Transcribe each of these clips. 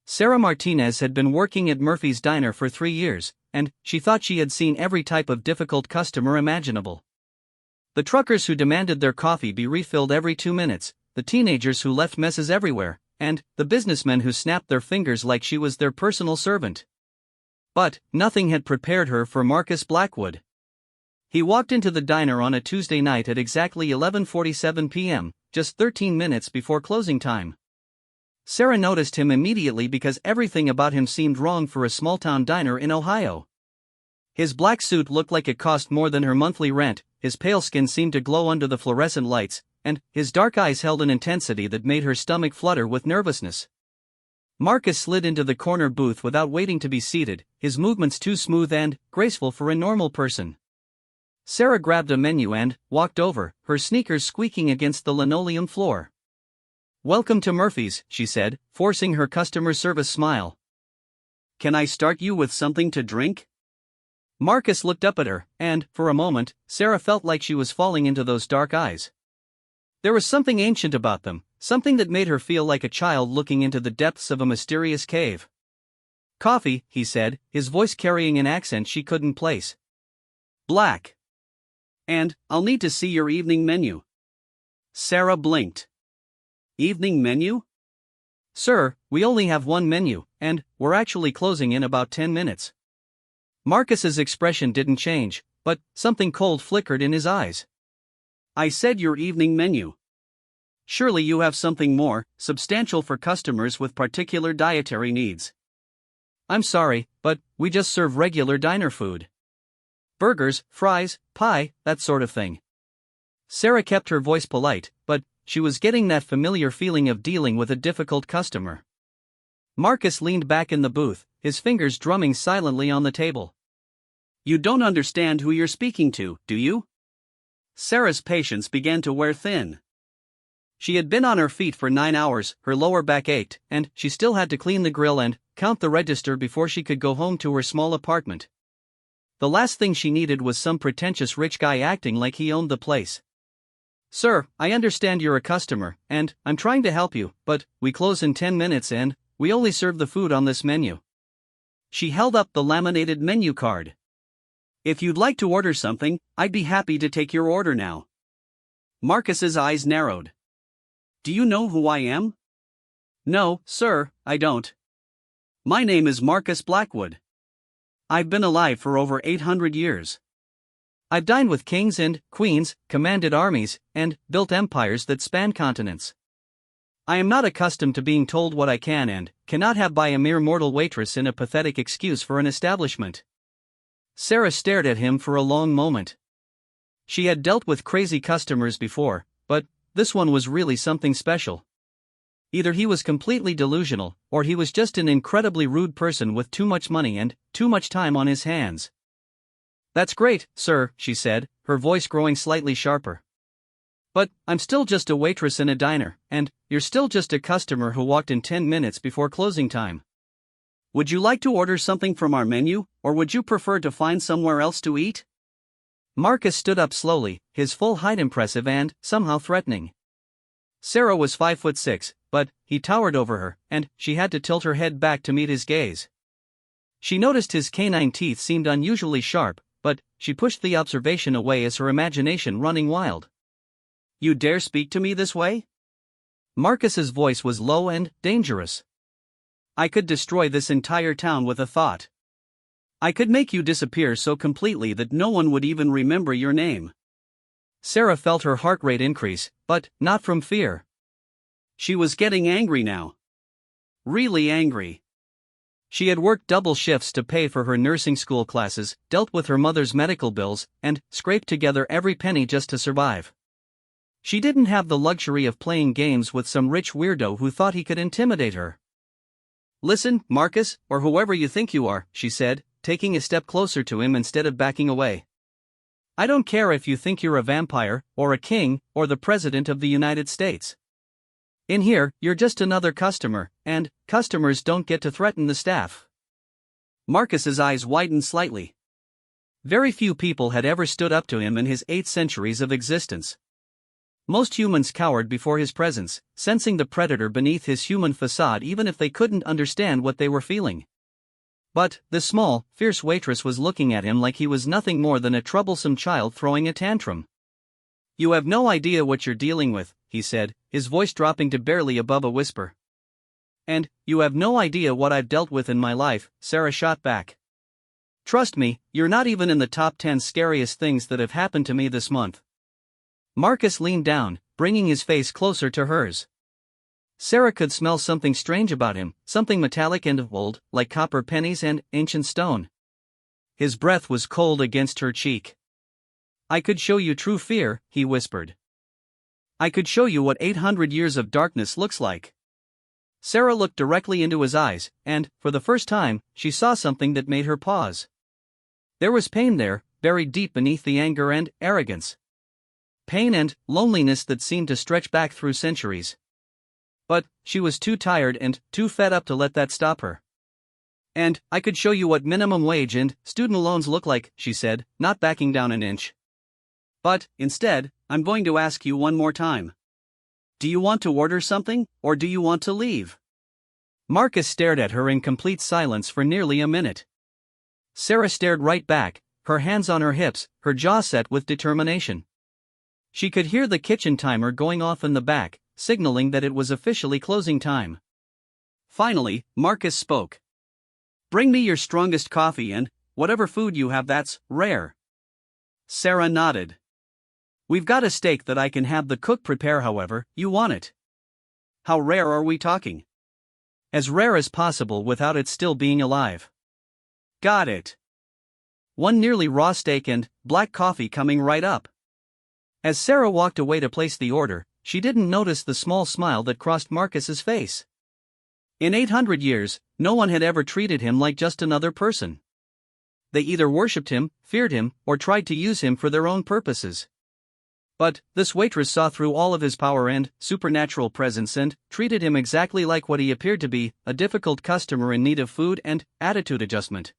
Sarah Martinez had been working at Murphy's Diner for 3 years, and she thought she had seen every type of difficult customer imaginable. The truckers who demanded their coffee be refilled every 2 minutes, the teenagers who left messes everywhere, and the businessmen who snapped their fingers like she was their personal servant. But nothing had prepared her for Marcus Blackwood. He walked into the diner on a Tuesday night at exactly 11:47 p.m., just 13 minutes before closing time. Sarah noticed him immediately because everything about him seemed wrong for a small-town diner in Ohio. His black suit looked like it cost more than her monthly rent, his pale skin seemed to glow under the fluorescent lights, and his dark eyes held an intensity that made her stomach flutter with nervousness. Marcus slid into the corner booth without waiting to be seated, his movements too smooth and graceful for a normal person. Sarah grabbed a menu and walked over, her sneakers squeaking against the linoleum floor. "Welcome to Murphy's," she said, forcing her customer service smile. "Can I start you with something to drink?" Marcus looked up at her, and, for a moment, Sarah felt like she was falling into those dark eyes. There was something ancient about them, something that made her feel like a child looking into the depths of a mysterious cave. "Coffee," he said, his voice carrying an accent she couldn't place. "Black. And I'll need to see your evening menu." Sarah blinked. "Evening menu?" "Sir, we only have one menu, and we're actually closing in about 10 minutes. Marcus's expression didn't change, but something cold flickered in his eyes. "I said your evening menu. Surely you have something more substantial for customers with particular dietary needs." "I'm sorry, but we just serve regular diner food. Burgers, fries, pie, that sort of thing." Sarah kept her voice polite, but she was getting that familiar feeling of dealing with a difficult customer. Marcus leaned back in the booth, his fingers drumming silently on the table. "You don't understand who you're speaking to, do you?" Sarah's patience began to wear thin. She had been on her feet for 9 hours, her lower back ached, and she still had to clean the grill and count the register before she could go home to her small apartment. The last thing she needed was some pretentious rich guy acting like he owned the place. "Sir, I understand you're a customer, and I'm trying to help you, but we close in 10 minutes and we only serve the food on this menu." She held up the laminated menu card. "If you'd like to order something, I'd be happy to take your order now." Marcus's eyes narrowed. "Do you know who I am?" "No, sir, I don't. My name is Marcus Blackwood. I've been alive for over 800 years. I've dined with kings and queens, commanded armies, and built empires that span continents. I am not accustomed to being told what I can and cannot have by a mere mortal waitress in a pathetic excuse for an establishment." Sarah stared at him for a long moment. She had dealt with crazy customers before, but this one was really something special. Either he was completely delusional, or he was just an incredibly rude person with too much money and too much time on his hands. "That's great, sir," she said, her voice growing slightly sharper. "But I'm still just a waitress in a diner, and you're still just a customer who walked in 10 minutes before closing time. Would you like to order something from our menu, or would you prefer to find somewhere else to eat?" Marcus stood up slowly, his full height impressive and somehow threatening. Sarah was 5'6", but he towered over her, and she had to tilt her head back to meet his gaze. She noticed his canine teeth seemed unusually sharp, but she pushed the observation away as her imagination running wild. "You dare speak to me this way?" Marcus's voice was low and dangerous. "I could destroy this entire town with a thought. I could make you disappear so completely that no one would even remember your name." Sarah felt her heart rate increase, but not from fear. She was getting angry now. Really angry. She had worked double shifts to pay for her nursing school classes, dealt with her mother's medical bills, and scraped together every penny just to survive. She didn't have the luxury of playing games with some rich weirdo who thought he could intimidate her. "Listen, Marcus, or whoever you think you are," she said, taking a step closer to him instead of backing away. "I don't care if you think you're a vampire, or a king, or the President of the United States. In here, you're just another customer, and customers don't get to threaten the staff." Marcus's eyes widened slightly. Very few people had ever stood up to him in his 8 centuries of existence. Most humans cowered before his presence, sensing the predator beneath his human facade even if they couldn't understand what they were feeling. But this small, fierce waitress was looking at him like he was nothing more than a troublesome child throwing a tantrum. "You have no idea what you're dealing with," he said, his voice dropping to barely above a whisper. "And you have no idea what I've dealt with in my life," Sarah shot back. "Trust me, you're not even in the top 10 scariest things that have happened to me this month." Marcus leaned down, bringing his face closer to hers. Sarah could smell something strange about him, something metallic and old, like copper pennies and ancient stone. His breath was cold against her cheek. "I could show you true fear," he whispered. "I could show you what 800 years of darkness looks like." Sarah looked directly into his eyes, and, for the first time, she saw something that made her pause. There was pain there, buried deep beneath the anger and arrogance. Pain and loneliness that seemed to stretch back through centuries. But she was too tired and too fed up to let that stop her. "And I could show you what minimum wage and student loans look like," she said, not backing down an inch. "But, instead, I'm going to ask you one more time. Do you want to order something, or do you want to leave?" Marcus stared at her in complete silence for nearly a minute. Sarah stared right back, her hands on her hips, her jaw set with determination. She could hear the kitchen timer going off in the back, signaling that it was officially closing time. Finally, Marcus spoke. "Bring me your strongest coffee and whatever food you have that's rare." Sarah nodded. "We've got a steak that I can have the cook prepare however you want it." "How rare are we talking?" "As rare as possible without it still being alive." "Got it." One nearly raw steak and black coffee coming right up. As Sarah walked away to place the order, she didn't notice the small smile that crossed Marcus's face. In 800 years, no one had ever treated him like just another person. They either worshipped him, feared him, or tried to use him for their own purposes. But this waitress saw through all of his power and supernatural presence and treated him exactly like what he appeared to be, a difficult customer in need of food and attitude adjustment.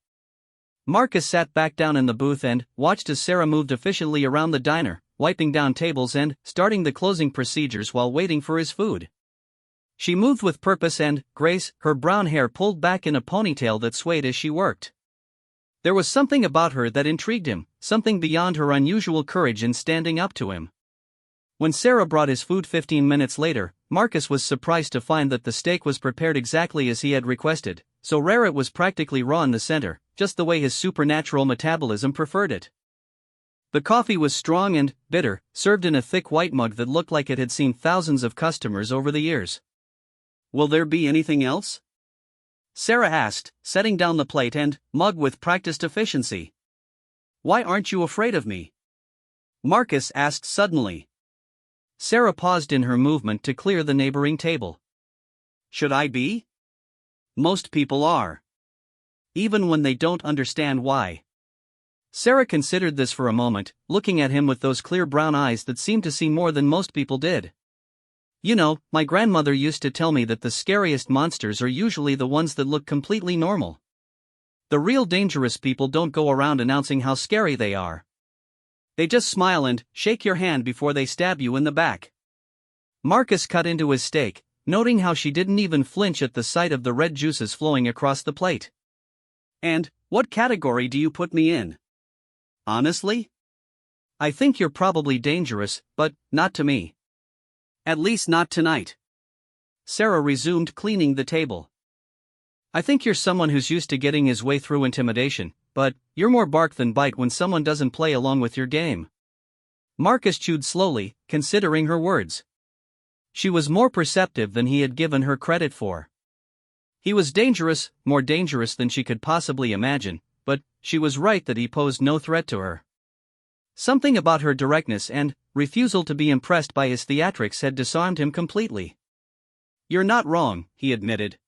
Marcus sat back down in the booth and watched as Sarah moved efficiently around the diner, wiping down tables and starting the closing procedures while waiting for his food. She moved with purpose and grace, her brown hair pulled back in a ponytail that swayed as she worked. There was something about her that intrigued him, something beyond her unusual courage in standing up to him. When Sarah brought his food 15 minutes later, Marcus was surprised to find that the steak was prepared exactly as he had requested, so rare it was practically raw in the center, just the way his supernatural metabolism preferred it. The coffee was strong and bitter, served in a thick white mug that looked like it had seen thousands of customers over the years. "Will there be anything else?" Sarah asked, setting down the plate and mug with practiced efficiency. "Why aren't you afraid of me?" Marcus asked suddenly. Sarah paused in her movement to clear the neighboring table. "Should I be? Most people are. Even when they don't understand why." Sarah considered this for a moment, looking at him with those clear brown eyes that seemed to see more than most people did. "You know, my grandmother used to tell me that the scariest monsters are usually the ones that look completely normal. The real dangerous people don't go around announcing how scary they are. They just smile and shake your hand before they stab you in the back." Marcus cut into his steak, noting how she didn't even flinch at the sight of the red juices flowing across the plate. "And what category do you put me in? Honestly? I think you're probably dangerous, but not to me. At least not tonight." Sarah resumed cleaning the table. "I think you're someone who's used to getting his way through intimidation, but you're more bark than bite when someone doesn't play along with your game." Marcus chewed slowly, considering her words. She was more perceptive than he had given her credit for. He was dangerous, more dangerous than she could possibly imagine, but she was right that he posed no threat to her. Something about her directness and refusal to be impressed by his theatrics had disarmed him completely. "You're not wrong," he admitted.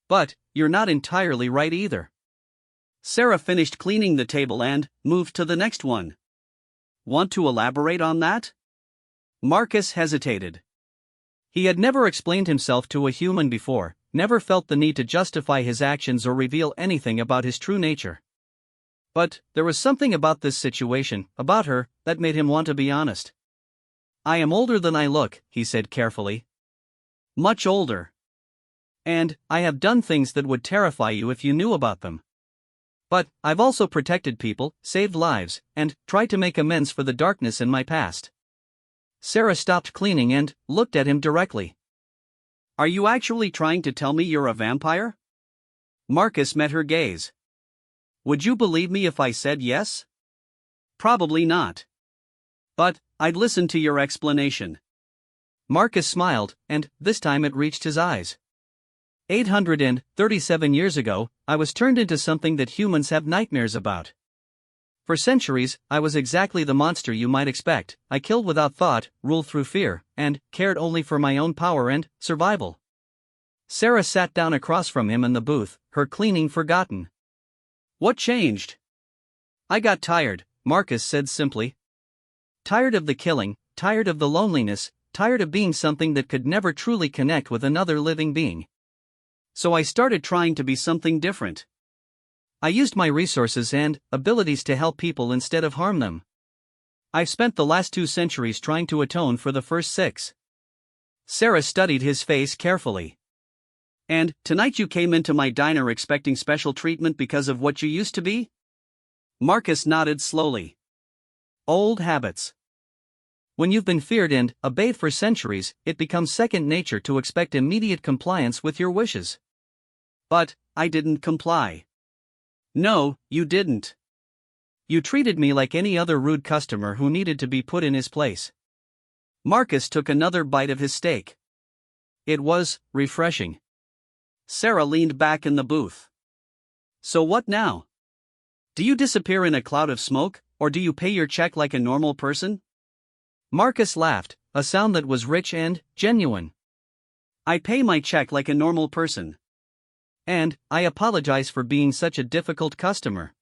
"But you're not entirely right either." Sarah finished cleaning the table and moved to the next one. "Want to elaborate on that?" Marcus hesitated. He had never explained himself to a human before, never felt the need to justify his actions or reveal anything about his true nature. But there was something about this situation, about her, that made him want to be honest. I am older than I look, he said carefully. Much older. And I have done things that would terrify you if you knew about them. But I've also protected people, saved lives, and tried to make amends for the darkness in my past. Sarah stopped cleaning and looked at him directly. Are you actually trying to tell me you're a vampire? Marcus met her gaze. Would you believe me if I said yes? Probably not. But I'd listen to your explanation. Marcus smiled, and this time it reached his eyes. 837 years ago, I was turned into something that humans have nightmares about. For centuries, I was exactly the monster you might expect. I killed without thought, ruled through fear, and cared only for my own power and survival. Sarah sat down across from him in the booth, her cleaning forgotten. What changed? I got tired, Marcus said simply. Tired of the killing, tired of the loneliness, tired of being something that could never truly connect with another living being. So I started trying to be something different. I used my resources and abilities to help people instead of harm them. I've spent the last 2 centuries trying to atone for the first 6. Sarah studied his face carefully. And tonight you came into my diner expecting special treatment because of what you used to be? Marcus nodded slowly. Old habits. When you've been feared and obeyed for centuries, it becomes second nature to expect immediate compliance with your wishes. But I didn't comply. No, you didn't. You treated me like any other rude customer who needed to be put in his place. Marcus took another bite of his steak. It was refreshing. Sarah leaned back in the booth. So what now? Do you disappear in a cloud of smoke, or do you pay your check like a normal person? Marcus laughed, a sound that was rich and genuine. I pay my check like a normal person. And I apologize for being such a difficult customer.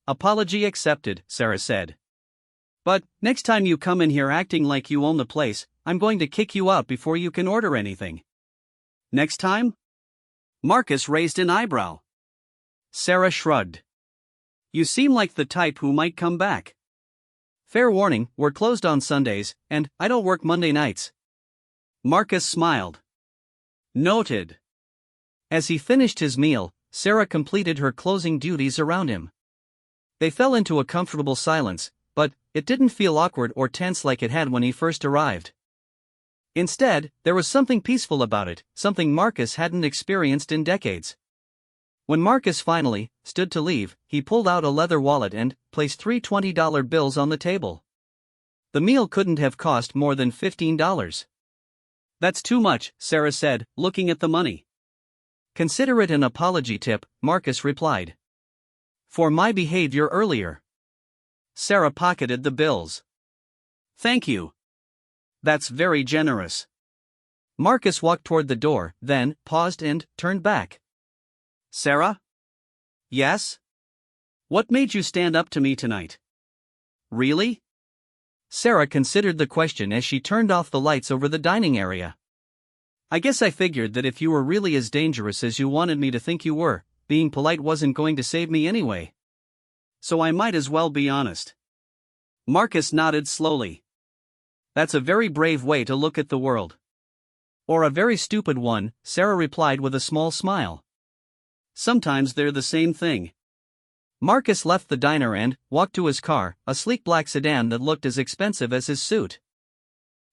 Apology accepted, Sarah said. But next time you come in here acting like you own the place, I'm going to kick you out before you can order anything. Next time? Marcus raised an eyebrow. Sarah shrugged. You seem like the type who might come back. Fair warning, we're closed on Sundays, and I don't work Monday nights. Marcus smiled. Noted. As he finished his meal, Sarah completed her closing duties around him. They fell into a comfortable silence, but it didn't feel awkward or tense like it had when he first arrived. Instead, there was something peaceful about it, something Marcus hadn't experienced in decades. When Marcus finally stood to leave, he pulled out a leather wallet and placed 3 $20 bills on the table. The meal couldn't have cost more than $15. That's too much, Sarah said, looking at the money. Consider it an apology tip, Marcus replied. For my behavior earlier. Sarah pocketed the bills. Thank you. That's very generous. Marcus walked toward the door, then paused and turned back. Sarah? Yes? What made you stand up to me tonight? Really? Sarah considered the question as she turned off the lights over the dining area. I guess I figured that if you were really as dangerous as you wanted me to think you were, being polite wasn't going to save me anyway. So I might as well be honest. Marcus nodded slowly. That's a very brave way to look at the world. Or a very stupid one, Sarah replied with a small smile. Sometimes they're the same thing. Marcus left the diner and walked to his car, a sleek black sedan that looked as expensive as his suit.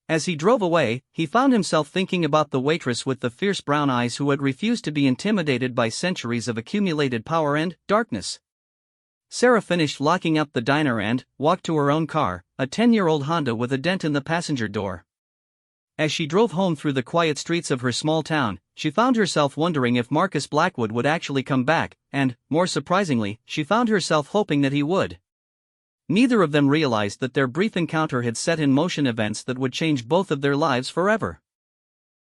As he drove away, he found himself thinking about the waitress with the fierce brown eyes who had refused to be intimidated by centuries of accumulated power and darkness. Sarah finished locking up the diner and walked to her own car, a 10-year-old Honda with a dent in the passenger door. As she drove home through the quiet streets of her small town, she found herself wondering if Marcus Blackwood would actually come back, and, more surprisingly, she found herself hoping that he would. Neither of them realized that their brief encounter had set in motion events that would change both of their lives forever.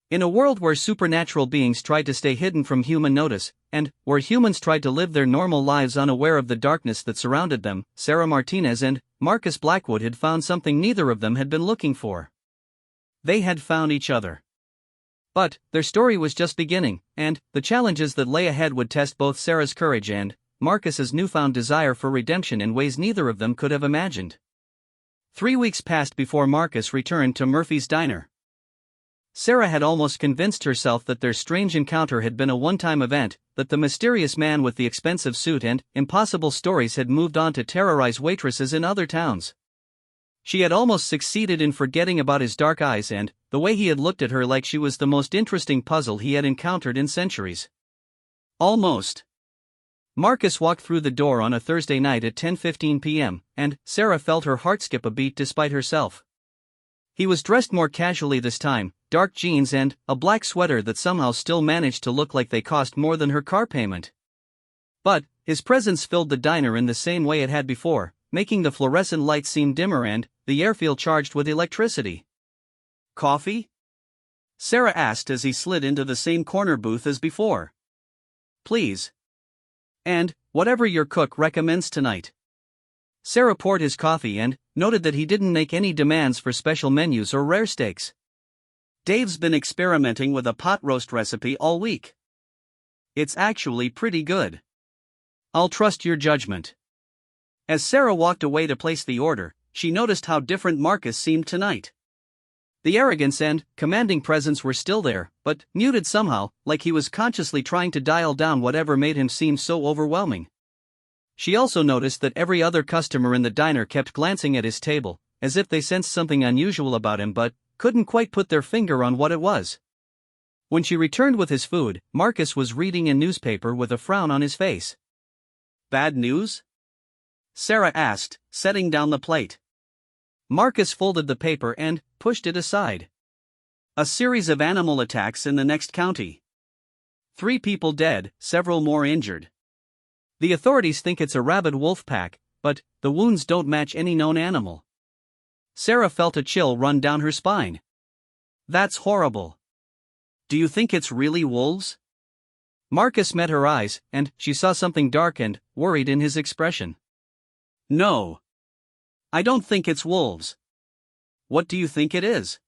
In a world where supernatural beings tried to stay hidden from human notice, and where humans tried to live their normal lives unaware of the darkness that surrounded them, Sarah Martinez and Marcus Blackwood had found something neither of them had been looking for. They had found each other. But their story was just beginning, and the challenges that lay ahead would test both Sarah's courage and Marcus's newfound desire for redemption in ways neither of them could have imagined. 3 weeks passed before Marcus returned to Murphy's diner. Sarah had almost convinced herself that their strange encounter had been a one-time event, that the mysterious man with the expensive suit and impossible stories had moved on to terrorize waitresses in other towns. She had almost succeeded in forgetting about his dark eyes and the way he had looked at her like she was the most interesting puzzle he had encountered in centuries. Almost. Marcus walked through the door on a Thursday night at 10:15 p.m., and Sarah felt her heart skip a beat despite herself. He was dressed more casually this time, dark jeans and a black sweater that somehow still managed to look like they cost more than her car payment. But his presence filled the diner in the same way it had before, making the fluorescent lights seem dimmer and the air feel charged with electricity. "Coffee?" Sarah asked as he slid into the same corner booth as before. "Please. And whatever your cook recommends tonight." Sarah poured his coffee and noted that he didn't make any demands for special menus or rare steaks. "Dave's been experimenting with a pot roast recipe all week. It's actually pretty good. I'll trust your judgment." As Sarah walked away to place the order, she noticed how different Marcus seemed tonight. The arrogance and commanding presence were still there, but muted somehow, like he was consciously trying to dial down whatever made him seem so overwhelming. She also noticed that every other customer in the diner kept glancing at his table, as if they sensed something unusual about him but couldn't quite put their finger on what it was. When she returned with his food, Marcus was reading a newspaper with a frown on his face. "Bad news?" Sarah asked, setting down the plate. Marcus folded the paper and pushed it aside. "A series of animal attacks in the next county. 3 people dead, several more injured. The authorities think it's a rabid wolf pack, but the wounds don't match any known animal." Sarah felt a chill run down her spine. "That's horrible. Do you think it's really wolves?" Marcus met her eyes, and she saw something dark and worried in his expression. "No. I don't think it's wolves. What do you think it is?"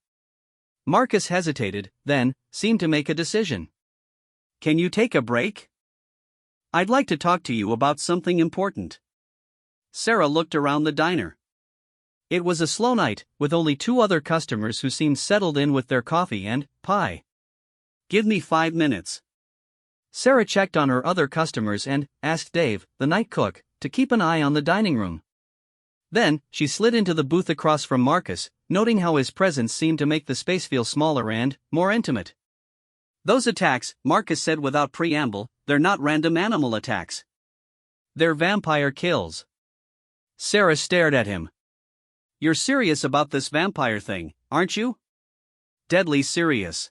Marcus hesitated, then seemed to make a decision. "Can you take a break? I'd like to talk to you about something important." Sarah looked around the diner. It was a slow night, with only 2 other customers who seemed settled in with their coffee and pie. "Give me 5 minutes." Sarah checked on her other customers and asked Dave, the night cook, to keep an eye on the dining room. Then, she slid into the booth across from Marcus, noting how his presence seemed to make the space feel smaller and more intimate. "Those attacks," Marcus said without preamble, "they're not random animal attacks. They're vampire kills." Sarah stared at him. "You're serious about this vampire thing, aren't you?" "Deadly serious.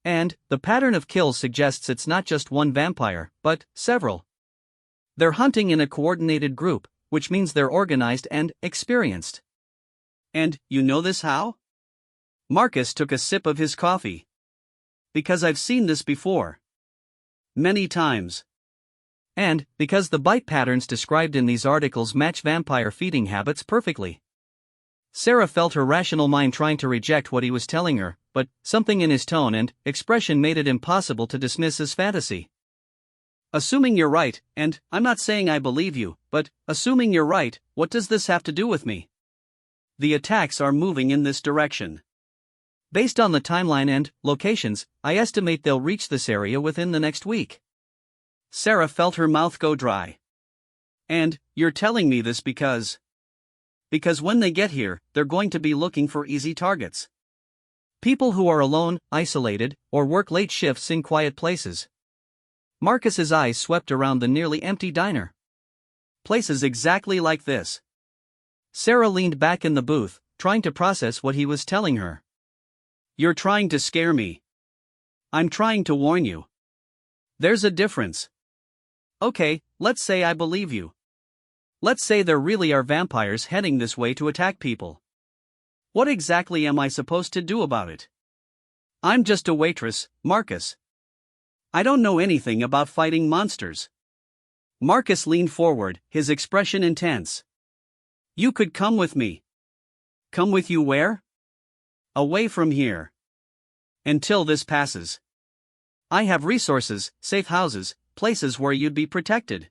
And the pattern of kills suggests it's not just one vampire, but several. They're hunting in a coordinated group, which means they're organized and experienced." "And you know this how?" Marcus took a sip of his coffee. "Because I've seen this before. Many times. And because the bite patterns described in these articles match vampire feeding habits perfectly." Sarah felt her rational mind trying to reject what he was telling her, but something in his tone and expression made it impossible to dismiss as fantasy. "Assuming you're right, and I'm not saying I believe you, but assuming you're right, what does this have to do with me?" "The attacks are moving in this direction. Based on the timeline and locations, I estimate they'll reach this area within the next week." Sarah felt her mouth go dry. "And you're telling me this because when they get here, they're going to be looking for easy targets. People who are alone, isolated, or work late shifts in quiet places." Marcus's eyes swept around the nearly empty diner. "Places exactly like this." Sarah leaned back in the booth, trying to process what he was telling her. "You're trying to scare me. I'm trying to warn you. There's a difference. Okay, let's say I believe you. Let's say there really are vampires heading this way to attack people. What exactly am I supposed to do about it? I'm just a waitress, Marcus. I don't know anything about fighting monsters." Marcus leaned forward, his expression intense. "You could come with me." "Come with you where?" "Away from here. Until this passes. I have resources, safe houses, places where you'd be protected."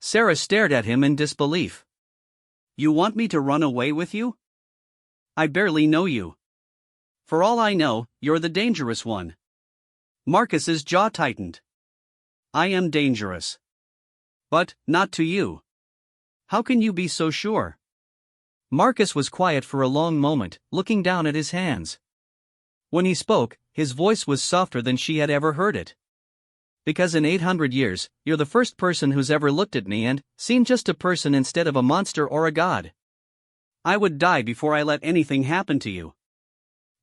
Sarah stared at him in disbelief. You want me to run away with you? I barely know you. For all I know, you're the dangerous one. Marcus's jaw tightened. I am dangerous. But, not to you. How can you be so sure? Marcus was quiet for a long moment, looking down at his hands. When he spoke, his voice was softer than she had ever heard it. Because in 800 years, you're the first person who's ever looked at me and seen just a person instead of a monster or a god. I would die before I let anything happen to you.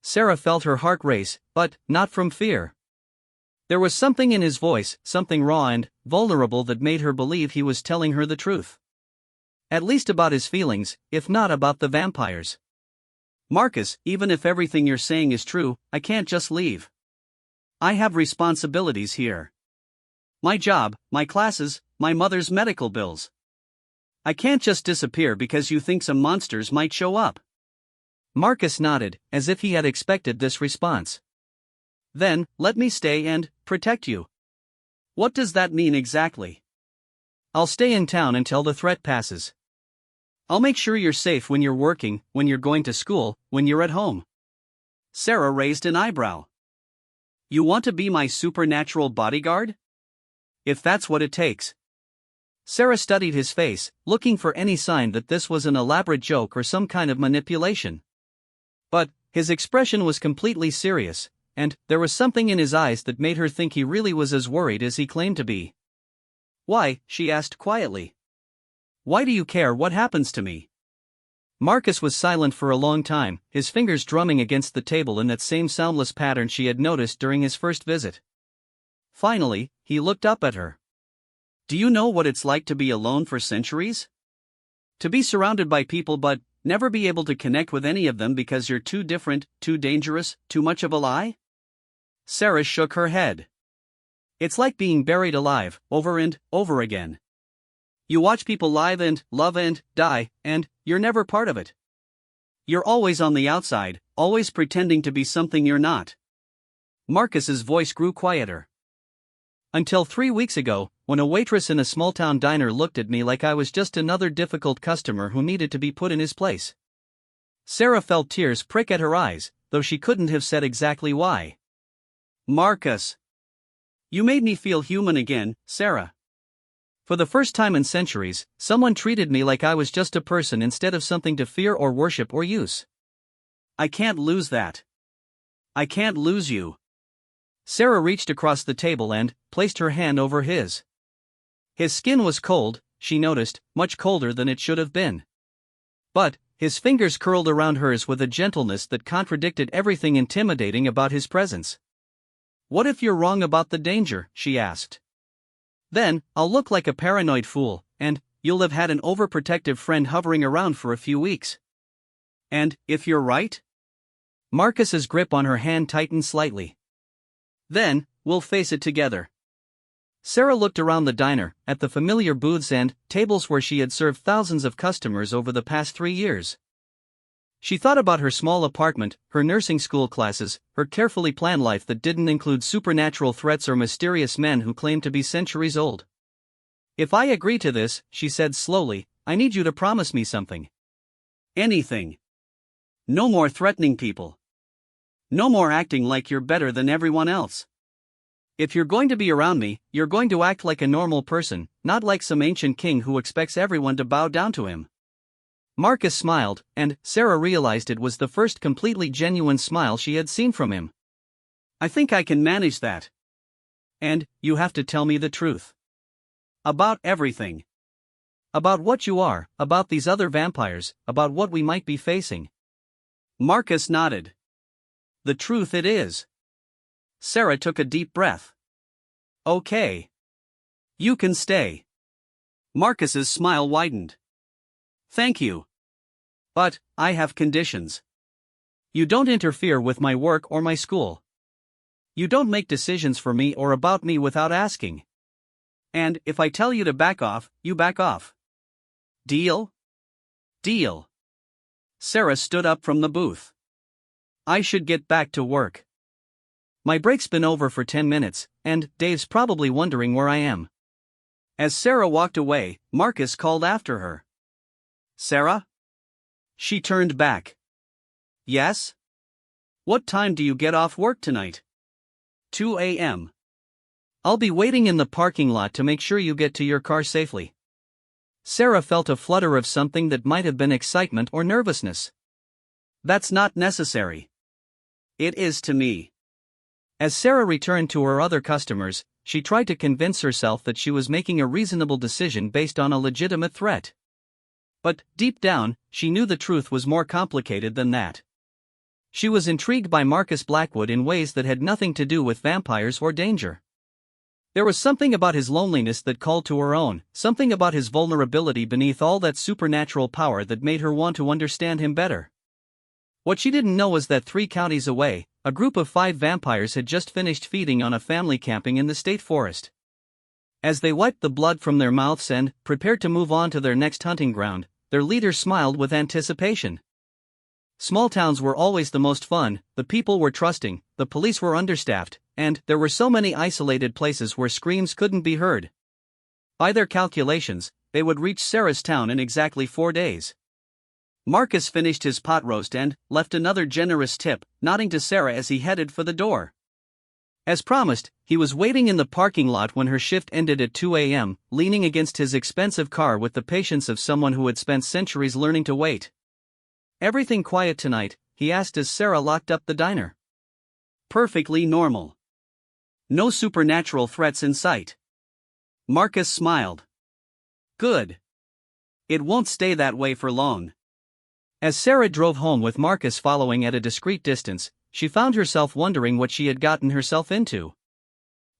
Sarah felt her heart race, but not from fear. There was something in his voice, something raw and vulnerable that made her believe he was telling her the truth. At least about his feelings, if not about the vampires. Marcus, even if everything you're saying is true, I can't just leave. I have responsibilities here. My job, my classes, my mother's medical bills. I can't just disappear because you think some monsters might show up. Marcus nodded, as if he had expected this response. Then, let me stay and protect you. What does that mean exactly? I'll stay in town until the threat passes. I'll make sure you're safe when you're working, when you're going to school, when you're at home. Sarah raised an eyebrow. You want to be my supernatural bodyguard? If that's what it takes. Sarah studied his face, looking for any sign that this was an elaborate joke or some kind of manipulation. But his expression was completely serious, and there was something in his eyes that made her think he really was as worried as he claimed to be. Why? She asked quietly. Why do you care what happens to me? Marcus was silent for a long time, his fingers drumming against the table in that same soundless pattern she had noticed during his first visit. Finally, he looked up at her. Do you know what it's like to be alone for centuries? To be surrounded by people but never be able to connect with any of them because you're too different, too dangerous, too much of a lie? Sarah shook her head. It's like being buried alive, over and over again. You watch people live and love and die, and you're never part of it. You're always on the outside, always pretending to be something you're not. Marcus's voice grew quieter. Until 3 weeks ago, when a waitress in a small-town diner looked at me like I was just another difficult customer who needed to be put in his place. Sarah felt tears prick at her eyes, though she couldn't have said exactly why. Marcus. You made me feel human again, Sarah. For the first time in centuries, someone treated me like I was just a person instead of something to fear or worship or use. I can't lose that. I can't lose you. Sarah reached across the table and placed her hand over his. His skin was cold, she noticed, much colder than it should have been. But his fingers curled around hers with a gentleness that contradicted everything intimidating about his presence. What if you're wrong about the danger? She asked. Then, I'll look like a paranoid fool, and you'll have had an overprotective friend hovering around for a few weeks. And if you're right? Marcus's grip on her hand tightened slightly. Then, we'll face it together. Sarah looked around the diner, at the familiar booths and tables where she had served thousands of customers over the past 3 years. She thought about her small apartment, her nursing school classes, her carefully planned life that didn't include supernatural threats or mysterious men who claimed to be centuries old. If I agree to this, she said slowly, I need you to promise me something. Anything. No more threatening people. No more acting like you're better than everyone else. If you're going to be around me, you're going to act like a normal person, not like some ancient king who expects everyone to bow down to him. Marcus smiled, and Sarah realized it was the first completely genuine smile she had seen from him. I think I can manage that. And you have to tell me the truth. About everything. About what you are, about these other vampires, about what we might be facing. Marcus nodded. The truth it is. Sarah took a deep breath. Okay. You can stay. Marcus's smile widened. Thank you. But, I have conditions. You don't interfere with my work or my school. You don't make decisions for me or about me without asking. And, if I tell you to back off, you back off. Deal? Deal. Sarah stood up from the booth. I should get back to work. My break's been over for 10 minutes, and Dave's probably wondering where I am. As Sarah walked away, Marcus called after her. Sarah? She turned back. Yes? What time do you get off work tonight? 2 a.m. I'll be waiting in the parking lot to make sure you get to your car safely. Sarah felt a flutter of something that might have been excitement or nervousness. That's not necessary. It is to me. As Sarah returned to her other customers, she tried to convince herself that she was making a reasonable decision based on a legitimate threat. But, deep down, she knew the truth was more complicated than that. She was intrigued by Marcus Blackwood in ways that had nothing to do with vampires or danger. There was something about his loneliness that called to her own, something about his vulnerability beneath all that supernatural power that made her want to understand him better. What she didn't know was that 3 counties away, a group of 5 vampires had just finished feeding on a family camping in the state forest. As they wiped the blood from their mouths and prepared to move on to their next hunting ground, their leader smiled with anticipation. Small towns were always the most fun, the people were trusting, the police were understaffed, and there were so many isolated places where screams couldn't be heard. By their calculations, they would reach Sarah's town in exactly 4 days. Marcus finished his pot roast and left another generous tip, nodding to Sarah as he headed for the door. As promised, he was waiting in the parking lot when her shift ended at 2 a.m., leaning against his expensive car with the patience of someone who had spent centuries learning to wait. "Everything quiet tonight?" he asked as Sarah locked up the diner. "Perfectly normal. No supernatural threats in sight." Marcus smiled. "Good. It won't stay that way for long." As Sarah drove home with Marcus following at a discreet distance, she found herself wondering what she had gotten herself into.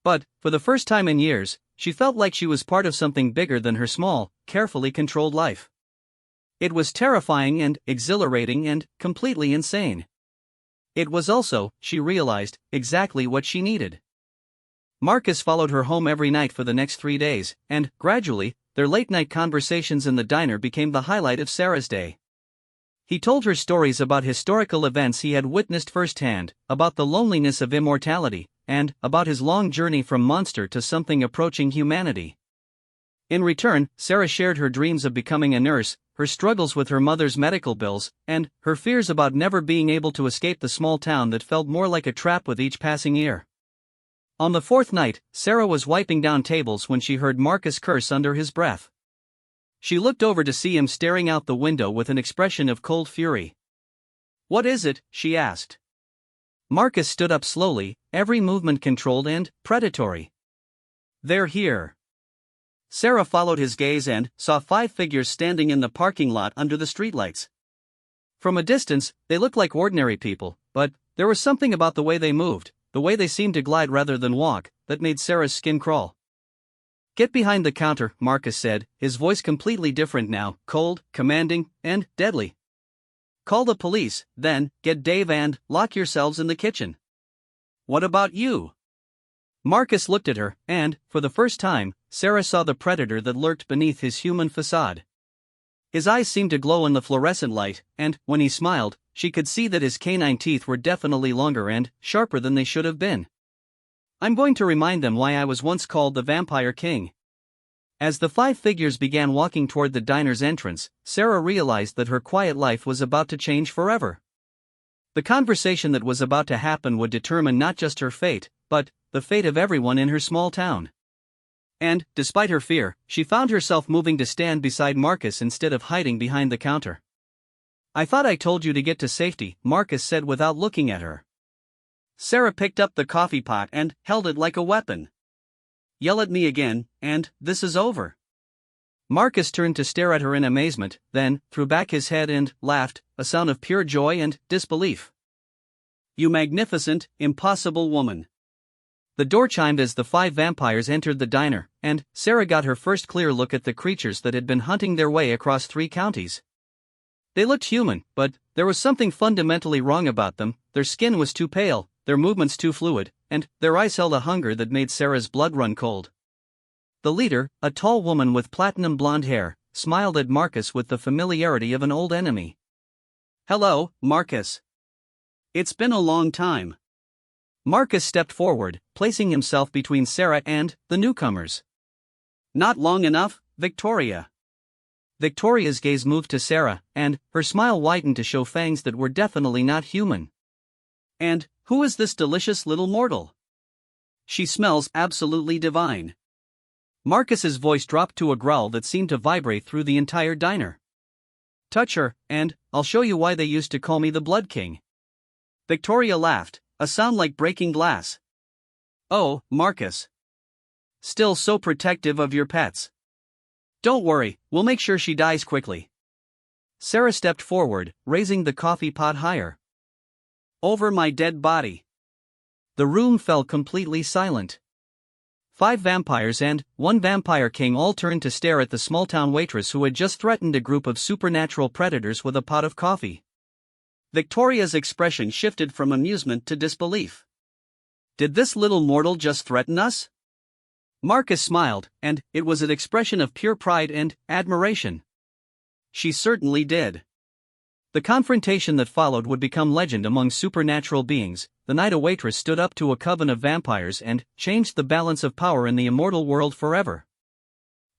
But, for the first time in years, she felt like she was part of something bigger than her small, carefully controlled life. It was terrifying and exhilarating and completely insane. It was also, she realized, exactly what she needed. Marcus followed her home every night for the next 3 days, and, gradually, their late-night conversations in the diner became the highlight of Sarah's day. He told her stories about historical events he had witnessed firsthand, about the loneliness of immortality, and about his long journey from monster to something approaching humanity. In return, Sarah shared her dreams of becoming a nurse, her struggles with her mother's medical bills, and her fears about never being able to escape the small town that felt more like a trap with each passing year. On the 4th night, Sarah was wiping down tables when she heard Marcus curse under his breath. She looked over to see him staring out the window with an expression of cold fury. "What is it?" she asked. Marcus stood up slowly, every movement controlled and predatory. "They're here." Sarah followed his gaze and saw 5 figures standing in the parking lot under the streetlights. From a distance, they looked like ordinary people, but there was something about the way they moved, the way they seemed to glide rather than walk, that made Sarah's skin crawl. "Get behind the counter," Marcus said, his voice completely different now, cold, commanding, and deadly. "Call the police, then, get Dave and lock yourselves in the kitchen." "What about you?" Marcus looked at her, and, for the first time, Sarah saw the predator that lurked beneath his human facade. His eyes seemed to glow in the fluorescent light, and, when he smiled, she could see that his canine teeth were definitely longer and sharper than they should have been. "I'm going to remind them why I was once called the Vampire King." As the 5 figures began walking toward the diner's entrance, Sarah realized that her quiet life was about to change forever. The conversation that was about to happen would determine not just her fate, but the fate of everyone in her small town. And, despite her fear, she found herself moving to stand beside Marcus instead of hiding behind the counter. "I thought I told you to get to safety," Marcus said without looking at her. Sarah picked up the coffee pot and held it like a weapon. "Yell at me again, and this is over." Marcus turned to stare at her in amazement, then threw back his head and laughed, a sound of pure joy and disbelief. "You magnificent, impossible woman." The door chimed as the 5 vampires entered the diner, and Sarah got her first clear look at the creatures that had been hunting their way across 3 counties. They looked human, but there was something fundamentally wrong about them. Their skin was too pale, their movements too fluid, and their eyes held a hunger that made Sarah's blood run cold. The leader, a tall woman with platinum blonde hair, smiled at Marcus with the familiarity of an old enemy. "Hello, Marcus. It's been a long time." Marcus stepped forward, placing himself between Sarah and the newcomers. "Not long enough, Victoria." Victoria's gaze moved to Sarah, and her smile widened to show fangs that were definitely not human. And who is this delicious little mortal? She smells absolutely divine. Marcus's voice dropped to a growl that seemed to vibrate through the entire diner. Touch her, and I'll show you why they used to call me the Blood King. Victoria laughed, a sound like breaking glass. Oh, Marcus. Still so protective of your pets. Don't worry, we'll make sure she dies quickly. Sarah stepped forward, raising the coffee pot higher. Over my dead body. The room fell completely silent. 5 vampires and 1 vampire king all turned to stare at the small-town waitress who had just threatened a group of supernatural predators with a pot of coffee. Victoria's expression shifted from amusement to disbelief. Did this little mortal just threaten us? Marcus smiled, and it was an expression of pure pride and admiration. She certainly did. The confrontation that followed would become legend among supernatural beings. The night a waitress stood up to a coven of vampires and changed the balance of power in the immortal world forever.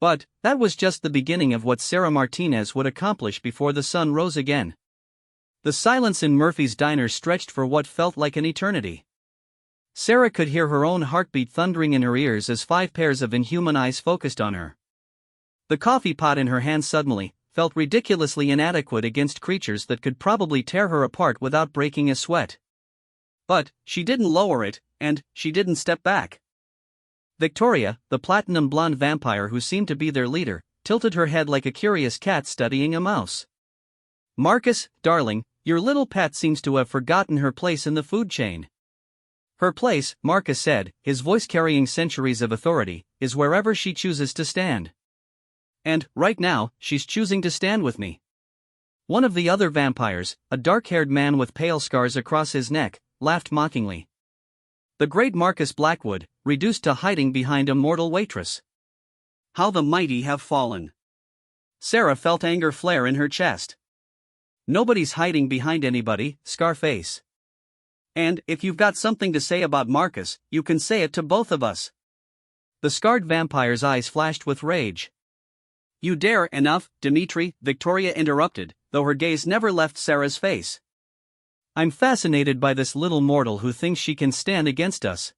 But that was just the beginning of what Sarah Martinez would accomplish before the sun rose again. The silence in Murphy's diner stretched for what felt like an eternity. Sarah could hear her own heartbeat thundering in her ears as 5 pairs of inhuman eyes focused on her. The coffee pot in her hand suddenly felt ridiculously inadequate against creatures that could probably tear her apart without breaking a sweat. But she didn't lower it, and she didn't step back. Victoria, the platinum blonde vampire who seemed to be their leader, tilted her head like a curious cat studying a mouse. Marcus, darling, your little pet seems to have forgotten her place in the food chain. Her place, Marcus said, his voice carrying centuries of authority, is wherever she chooses to stand. And, right now, she's choosing to stand with me. One of the other vampires, a dark-haired man with pale scars across his neck, laughed mockingly. The great Marcus Blackwood, reduced to hiding behind a mortal waitress. How the mighty have fallen. Sarah felt anger flare in her chest. Nobody's hiding behind anybody, Scarface. And if you've got something to say about Marcus, you can say it to both of us. The scarred vampire's eyes flashed with rage. You dare enough, Dimitri, Victoria interrupted, though her gaze never left Sarah's face. I'm fascinated by this little mortal who thinks she can stand against us.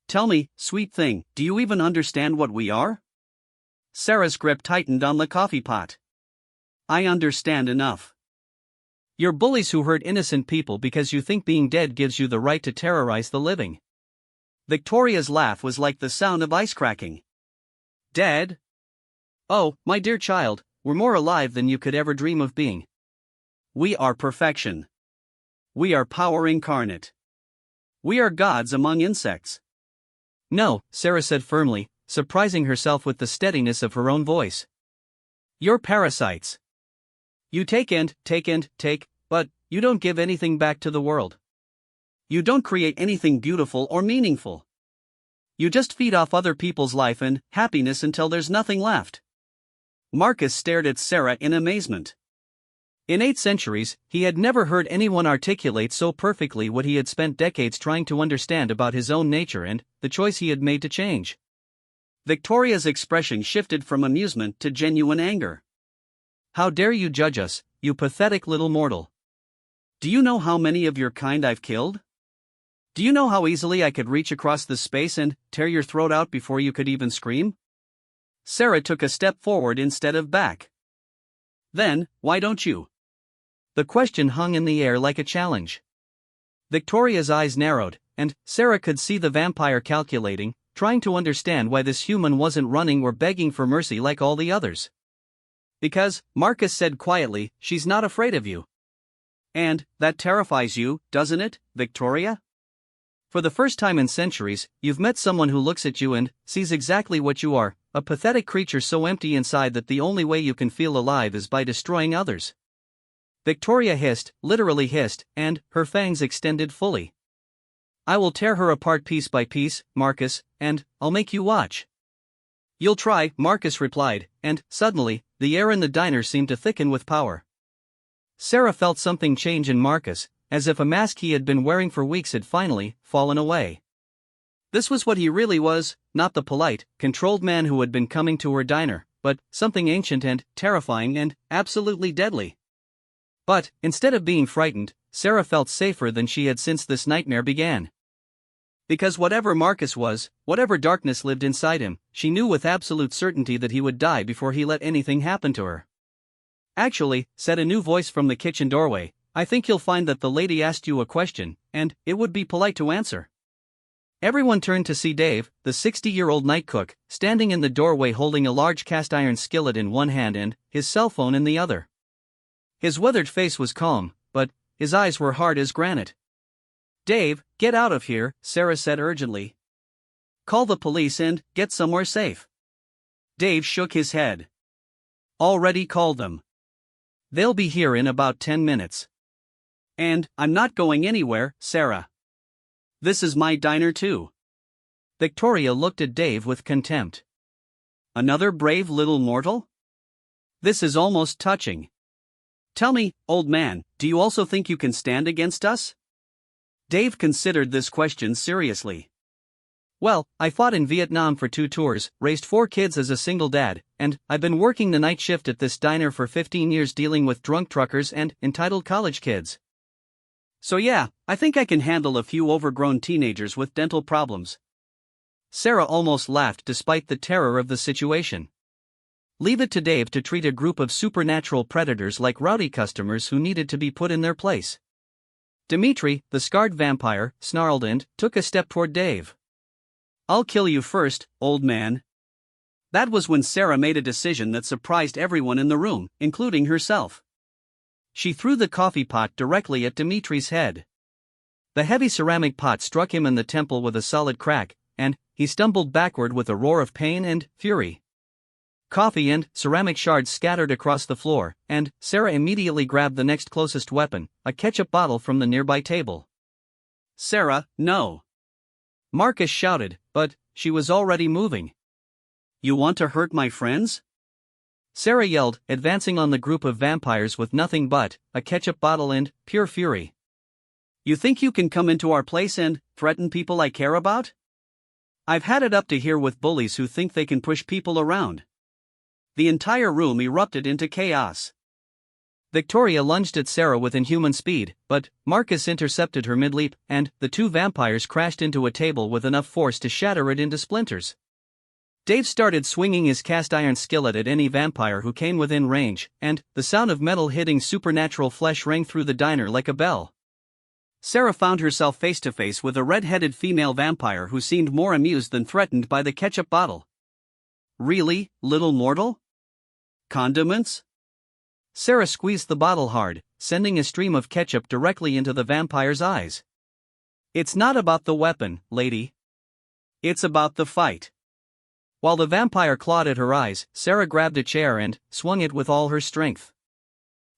Tell me, sweet thing, do you even understand what we are? Sarah's grip tightened on the coffee pot. I understand enough. You're bullies who hurt innocent people because you think being dead gives you the right to terrorize the living. Victoria's laugh was like the sound of ice cracking. Dead? Oh, my dear child, we're more alive than you could ever dream of being. We are perfection. We are power incarnate. We are gods among insects. No, Sarah said firmly, surprising herself with the steadiness of her own voice. You're parasites. You take, but you don't give anything back to the world. You don't create anything beautiful or meaningful. You just feed off other people's life and happiness until there's nothing left. Marcus stared at Sarah in amazement. In 8 centuries, he had never heard anyone articulate so perfectly what he had spent decades trying to understand about his own nature and the choice he had made to change. Victoria's expression shifted from amusement to genuine anger. How dare you judge us, you pathetic little mortal? Do you know how many of your kind I've killed? Do you know how easily I could reach across this space and tear your throat out before you could even scream? Sarah took a step forward instead of back. Then, why don't you? The question hung in the air like a challenge. Victoria's eyes narrowed, and Sarah could see the vampire calculating, trying to understand why this human wasn't running or begging for mercy like all the others. Because, Marcus said quietly, she's not afraid of you. And that terrifies you, doesn't it, Victoria? For the first time in centuries, you've met someone who looks at you and sees exactly what you are, a pathetic creature so empty inside that the only way you can feel alive is by destroying others. Victoria hissed, literally hissed, and her fangs extended fully. I will tear her apart piece by piece, Marcus, and I'll make you watch. You'll try, Marcus replied, and, suddenly, the air in the diner seemed to thicken with power. Sarah felt something change in Marcus, as if a mask he had been wearing for weeks had finally fallen away. This was what he really was, not the polite, controlled man who had been coming to her diner, but something ancient and terrifying and absolutely deadly. But, instead of being frightened, Sarah felt safer than she had since this nightmare began. Because whatever Marcus was, whatever darkness lived inside him, she knew with absolute certainty that he would die before he let anything happen to her. "Actually," said a new voice from the kitchen doorway, "I think you'll find that the lady asked you a question, and it would be polite to answer." Everyone turned to see Dave, the 60-year-old night cook, standing in the doorway holding a large cast-iron skillet in one hand and his cell phone in the other. His weathered face was calm, but his eyes were hard as granite. "Dave, get out of here," Sarah said urgently. "Call the police and get somewhere safe." Dave shook his head. "Already called them. They'll be here in about 10 minutes. And I'm not going anywhere, Sarah. This is my diner too." Victoria looked at Dave with contempt. "Another brave little mortal? This is almost touching. Tell me, old man, do you also think you can stand against us?" Dave considered this question seriously. "Well, I fought in Vietnam for 2 tours, raised 4 kids as a single dad, and I've been working the night shift at this diner for 15 years dealing with drunk truckers and entitled college kids. So yeah, I think I can handle a few overgrown teenagers with dental problems." Sarah almost laughed despite the terror of the situation. Leave it to Dave to treat a group of supernatural predators like rowdy customers who needed to be put in their place. Dimitri, the scarred vampire, snarled and took a step toward Dave. "I'll kill you first, old man." That was when Sarah made a decision that surprised everyone in the room, including herself. She threw the coffee pot directly at Dimitri's head. The heavy ceramic pot struck him in the temple with a solid crack, and he stumbled backward with a roar of pain and fury. Coffee and ceramic shards scattered across the floor, and Sarah immediately grabbed the next closest weapon, a ketchup bottle from the nearby table. "Sarah, no!" Marcus shouted, but she was already moving. "You want to hurt my friends?" Sarah yelled, advancing on the group of vampires with nothing but a ketchup bottle and pure fury. "You think you can come into our place and threaten people I care about? I've had it up to here with bullies who think they can push people around." The entire room erupted into chaos. Victoria lunged at Sarah with inhuman speed, but Marcus intercepted her mid-leap, and the 2 vampires crashed into a table with enough force to shatter it into splinters. Dave started swinging his cast-iron skillet at any vampire who came within range, and the sound of metal hitting supernatural flesh rang through the diner like a bell. Sarah found herself face-to-face with a red-headed female vampire who seemed more amused than threatened by the ketchup bottle. "Really, little mortal? Condiments?" Sarah squeezed the bottle hard, sending a stream of ketchup directly into the vampire's eyes. "It's not about the weapon, lady. It's about the fight." While the vampire clawed at her eyes, Sarah grabbed a chair and swung it with all her strength.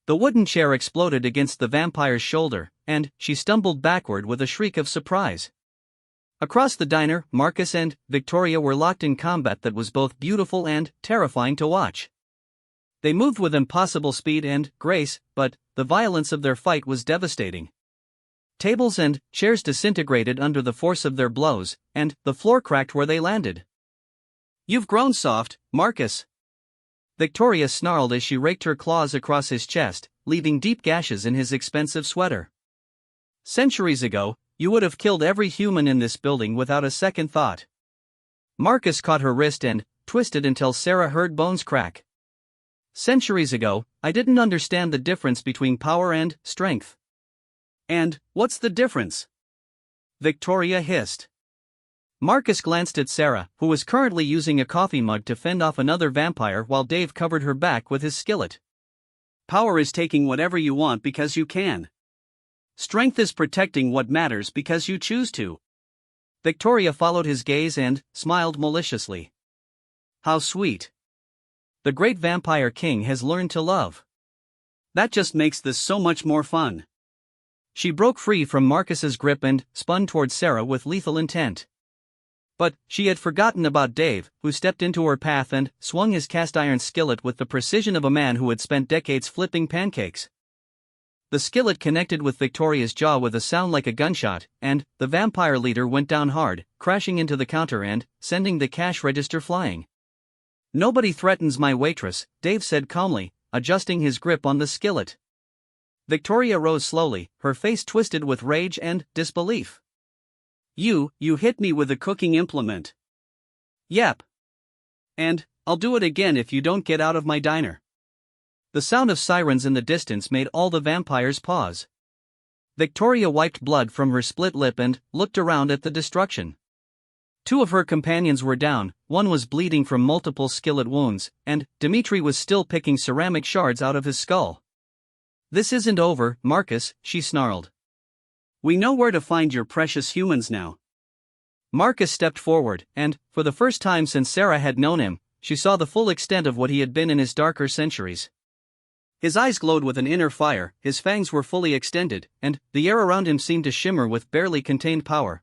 The wooden chair exploded against the vampire's shoulder, and she stumbled backward with a shriek of surprise. Across the diner, Marcus and Victoria were locked in combat that was both beautiful and terrifying to watch. They moved with impossible speed and grace, but the violence of their fight was devastating. Tables and chairs disintegrated under the force of their blows, and the floor cracked where they landed. "You've grown soft, Marcus." Victoria snarled as she raked her claws across his chest, leaving deep gashes in his expensive sweater. "Centuries ago, you would have killed every human in this building without a second thought." Marcus caught her wrist and twisted until Sarah heard bones crack. "Centuries ago, I didn't understand the difference between power and strength." "And what's the difference?" Victoria hissed. Marcus glanced at Sarah, who was currently using a coffee mug to fend off another vampire while Dave covered her back with his skillet. "Power is taking whatever you want because you can. Strength is protecting what matters because you choose to." Victoria followed his gaze and smiled maliciously. "How sweet. The great vampire king has learned to love. That just makes this so much more fun." She broke free from Marcus's grip and spun toward Sarah with lethal intent. But she had forgotten about Dave, who stepped into her path and swung his cast-iron skillet with the precision of a man who had spent decades flipping pancakes. The skillet connected with Victoria's jaw with a sound like a gunshot, and the vampire leader went down hard, crashing into the counter and sending the cash register flying. Nobody threatens my waitress, Dave said calmly, adjusting his grip on the skillet. Victoria rose slowly, her face twisted with rage and disbelief. You hit me with a cooking implement. Yep. And I'll do it again if you don't get out of my diner. The sound of sirens in the distance made all the vampires pause. Victoria wiped blood from her split lip and looked around at the destruction. Two of her companions were down, one was bleeding from multiple skillet wounds, and Dmitri was still picking ceramic shards out of his skull. This isn't over, Marcus, she snarled. We know where to find your precious humans now. Marcus stepped forward, and, for the first time since Sarah had known him, she saw the full extent of what he had been in his darker centuries. His eyes glowed with an inner fire, his fangs were fully extended, and the air around him seemed to shimmer with barely contained power.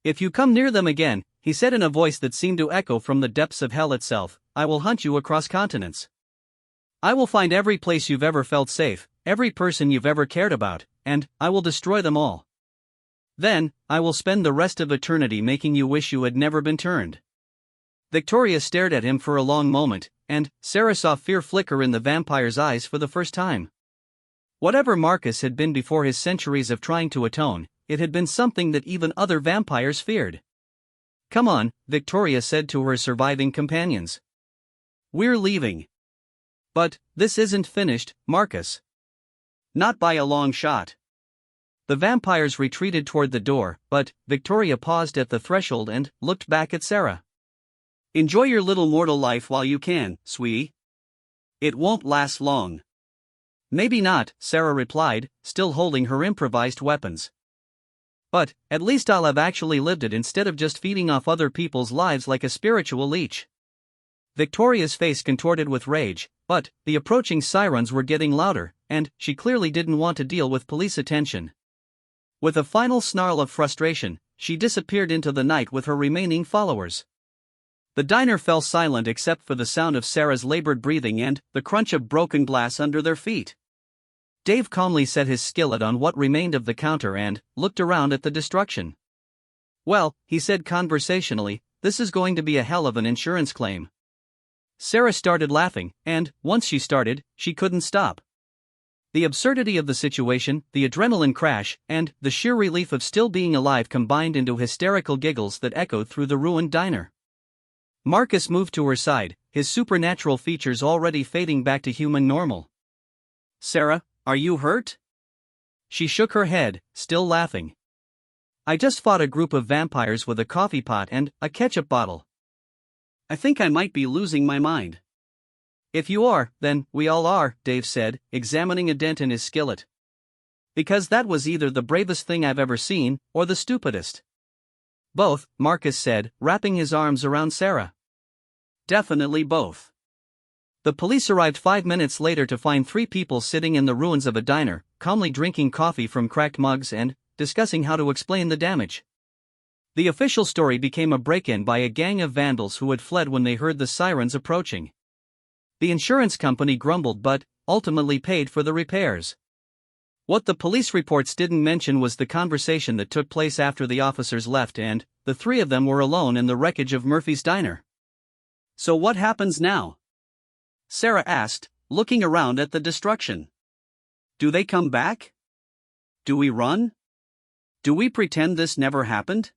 If you come near them again, he said in a voice that seemed to echo from the depths of hell itself, I will hunt you across continents. I will find every place you've ever felt safe, every person you've ever cared about, and I will destroy them all. Then, I will spend the rest of eternity making you wish you had never been turned. Victoria stared at him for a long moment, and Sarah saw fear flicker in the vampire's eyes for the first time. Whatever Marcus had been before his centuries of trying to atone, it had been something that even other vampires feared. Come on, Victoria said to her surviving companions. We're leaving. But this isn't finished, Marcus. Not by a long shot. The vampires retreated toward the door, but Victoria paused at the threshold and looked back at Sarah. Enjoy your little mortal life while you can, sweetie. It won't last long. Maybe not, Sarah replied, still holding her improvised weapons. But at least I'll have actually lived it instead of just feeding off other people's lives like a spiritual leech. Victoria's face contorted with rage, but the approaching sirens were getting louder, and she clearly didn't want to deal with police attention. With a final snarl of frustration, she disappeared into the night with her remaining followers. The diner fell silent except for the sound of Sarah's labored breathing and the crunch of broken glass under their feet. Dave calmly set his skillet on what remained of the counter and looked around at the destruction. Well, he said conversationally, this is going to be a hell of an insurance claim. Sarah started laughing, and, once she started, she couldn't stop. The absurdity of the situation, the adrenaline crash, and the sheer relief of still being alive combined into hysterical giggles that echoed through the ruined diner. Marcus moved to her side, his supernatural features already fading back to human normal. Sarah, are you hurt? She shook her head, still laughing. I just fought a group of vampires with a coffee pot and a ketchup bottle. I think I might be losing my mind. If you are, then we all are, Dave said, examining a dent in his skillet. Because that was either the bravest thing I've ever seen, or the stupidest. Both, Marcus said, wrapping his arms around Sarah. Definitely both. The police arrived 5 minutes later to find 3 people sitting in the ruins of a diner, calmly drinking coffee from cracked mugs and discussing how to explain the damage. The official story became a break-in by a gang of vandals who had fled when they heard the sirens approaching. The insurance company grumbled but ultimately paid for the repairs. What the police reports didn't mention was the conversation that took place after the officers left and the 3 of them were alone in the wreckage of Murphy's diner. So what happens now? Sarah asked, looking around at the destruction. Do they come back? Do we run? Do we pretend this never happened?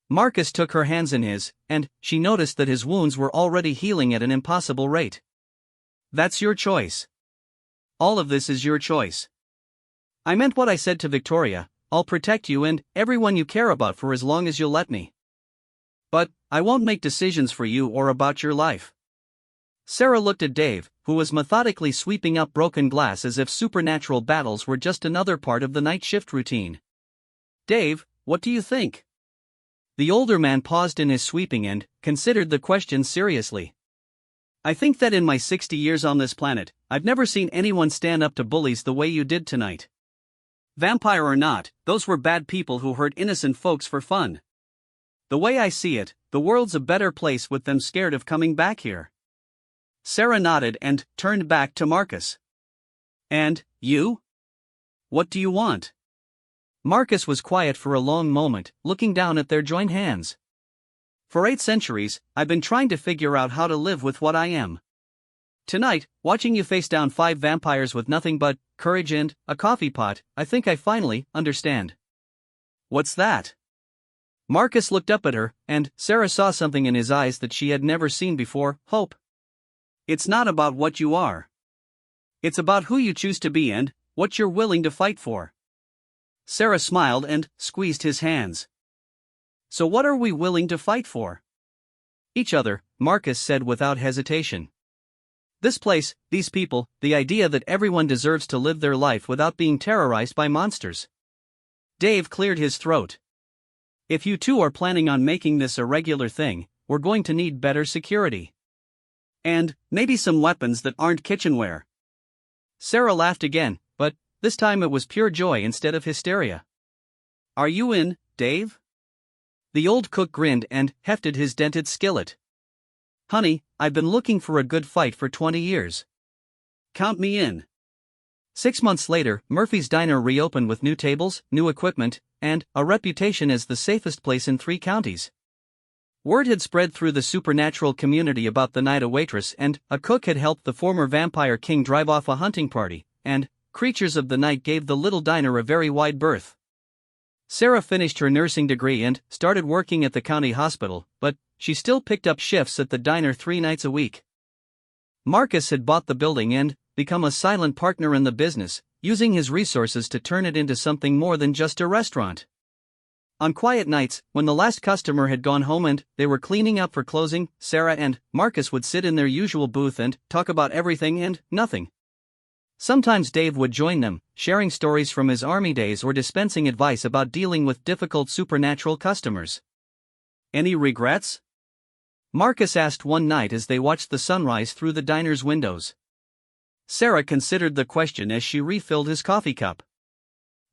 Marcus took her hands in his, and she noticed that his wounds were already healing at an impossible rate. That's your choice. All of this is your choice. I meant what I said to Victoria, I'll protect you and everyone you care about for as long as you'll let me. But I won't make decisions for you or about your life. Sarah looked at Dave, who was methodically sweeping up broken glass as if supernatural battles were just another part of the night shift routine. Dave, what do you think? The older man paused in his sweeping and considered the question seriously. I think that in my 60 years on this planet, I've never seen anyone stand up to bullies the way you did tonight. Vampire or not, those were bad people who hurt innocent folks for fun. The way I see it, the world's a better place with them scared of coming back here. Sarah nodded and turned back to Marcus. And, you? What do you want? Marcus was quiet for a long moment, looking down at their joined hands. For 8 centuries, I've been trying to figure out how to live with what I am. Tonight, watching you face down 5 vampires with nothing but courage and a coffee pot, I think I finally understand. What's that? Marcus looked up at her, and Sarah saw something in his eyes that she had never seen before: hope. It's not about what you are. It's about who you choose to be and what you're willing to fight for. Sarah smiled and squeezed his hands. So what are we willing to fight for? Each other, Marcus said without hesitation. This place, these people, the idea that everyone deserves to live their life without being terrorized by monsters. Dave cleared his throat. If you two are planning on making this a regular thing, we're going to need better security. And maybe some weapons that aren't kitchenware. Sarah laughed again, but this time it was pure joy instead of hysteria. Are you in, Dave? The old cook grinned and hefted his dented skillet. Honey, I've been looking for a good fight for 20 years. Count me in. 6 months later, Murphy's Diner reopened with new tables, new equipment, and a reputation as the safest place in 3 counties. Word had spread through the supernatural community about the night a waitress and a cook had helped the former vampire king drive off a hunting party, and creatures of the night gave the little diner a very wide berth. Sarah finished her nursing degree and started working at the county hospital, but she still picked up shifts at the diner 3 nights a week. Marcus had bought the building and become a silent partner in the business, using his resources to turn it into something more than just a restaurant. On quiet nights, when the last customer had gone home and they were cleaning up for closing, Sarah and Marcus would sit in their usual booth and talk about everything and nothing. Sometimes Dave would join them, sharing stories from his army days or dispensing advice about dealing with difficult supernatural customers. Any regrets? Marcus asked one night as they watched the sunrise through the diner's windows. Sarah considered the question as she refilled his coffee cup.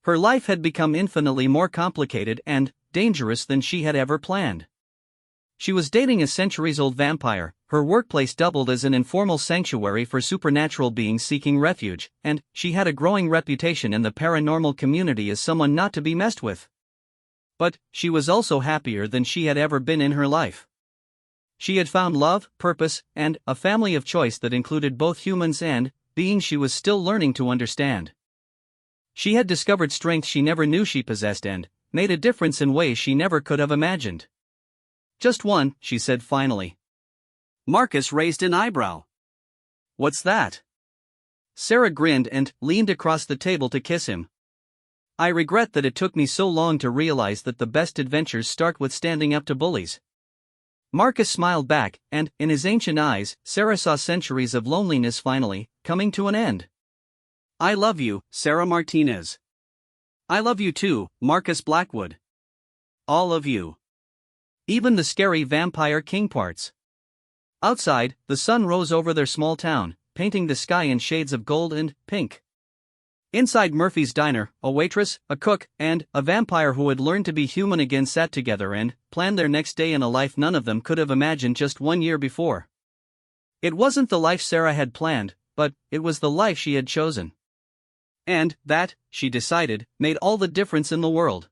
Her life had become infinitely more complicated and dangerous than she had ever planned. She was dating a centuries-old vampire, her workplace doubled as an informal sanctuary for supernatural beings seeking refuge, and she had a growing reputation in the paranormal community as someone not to be messed with. But she was also happier than she had ever been in her life. She had found love, purpose, and a family of choice that included both humans and beings she was still learning to understand. She had discovered strength she never knew she possessed and made a difference in ways she never could have imagined. Just one, she said finally. Marcus raised an eyebrow. What's that? Sarah grinned and leaned across the table to kiss him. I regret that it took me so long to realize that the best adventures start with standing up to bullies. Marcus smiled back, and in his ancient eyes, Sarah saw centuries of loneliness finally coming to an end. I love you, Sarah Martinez. I love you too, Marcus Blackwood. All of you. Even the scary vampire king parts. Outside, the sun rose over their small town, painting the sky in shades of gold and pink. Inside Murphy's Diner, a waitress, a cook, and a vampire who had learned to be human again sat together and planned their next day in a life none of them could have imagined just 1 year before. It wasn't the life Sarah had planned, but it was the life she had chosen. And that, she decided, made all the difference in the world.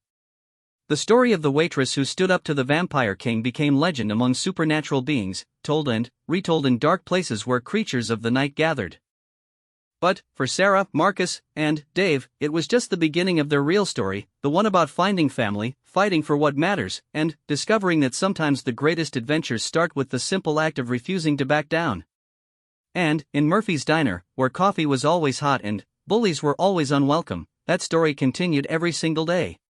The story of the waitress who stood up to the vampire king became legend among supernatural beings, told and retold in dark places where creatures of the night gathered. But, for Sarah, Marcus, and Dave, it was just the beginning of their real story, the one about finding family, fighting for what matters, and discovering that sometimes the greatest adventures start with the simple act of refusing to back down. And, in Murphy's Diner, where coffee was always hot and bullies were always unwelcome, that story continued every single day.